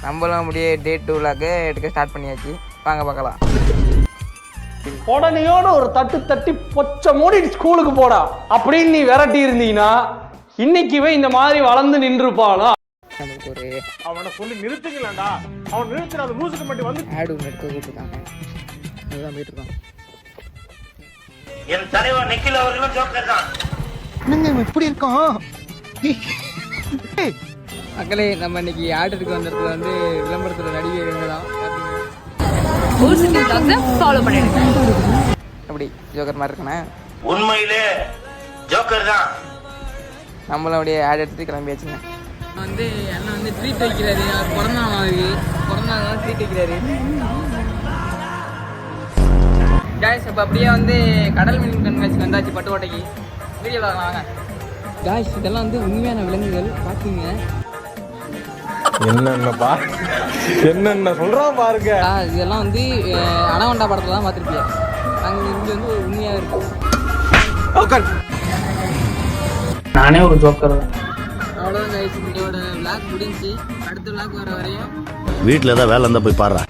நம்மளும் அப்படியே டே 2 விளாக்கு எடுக்க ஸ்டார்ட் பண்ணியாச்சு. வாங்க பார்க்கலாம். உடனேயோட ஒரு தட்டி பொச்ச மூடி ஸ்கூலுக்கு போடா அப்படின்னு நீ விரட்டி இருந்தீங்கன்னா இன்னைக்குவே இந்த மாதிரி வளர்ந்து நின்றுப்பாளா? நமக்கு ஒரு அவனை சொல்லி நிறுத்துங்களா? அவன் நிறுத்தின அந்த மூசுக்கு மட்டும் வந்து ஆடு ஒன்று எடுக்க கூப்பிட்டுருக்காங்க. அதுதான் போயிட்டு இருக்கோம். என் தலைவர் நிக்கில் அவர்களும் ஜோக்கர் தான். என்னங்க இப்படி இருக்கோம்? மக்களே, நம்ம இன்னைக்கு ஆடு எடுக்க வந்த இடத்துல வந்து விளம்பரத்தில் நடிகை இவங்க தான். ஃபாலோ பண்ணிடுங்க. அப்படி ஜோக்கர் மாதிரி இருக்கண்ணே. உண்மையிலே ஜோக்கர் தான். நம்மளும் அப்படியே ஆடு எடுத்துட்டு கிளம்பியாச்சுங்க. வந்து அண்ணன் வந்து ட்ரீட் வைக்கிறாரு. பிறந்தநாள் ட்ரீட் வைக்கிறாரு. காய்ஸ், இப்போ அப்படியே வந்து கடல் மீன் கண்காட்சிக்கு வந்தாச்சு பட்டுக்கோட்டைக்கு. வீடியோவில் வாங்க காய்ஸ். இதெல்லாம் வந்து உண்மையான விலங்குகள் பார்த்துங்க. என்னென்ன சொல்றான் பாருங்க. இதெல்லாம் வந்து அனவண்டா படத்தில் தான் பார்த்துருப்பியா. அங்கே இங்கே வந்து ஒரு உண்மையாக இருக்கும். நானே ஒரு ஜோக்கர் தான். அவ்வளோதான் காய்ஸ், இதோட விளாக் முடிஞ்சு. அடுத்த விளாக் வர வரையும் வீட்டில் ஏதாவது வேலை இருந்தால் போய் பாடுறா.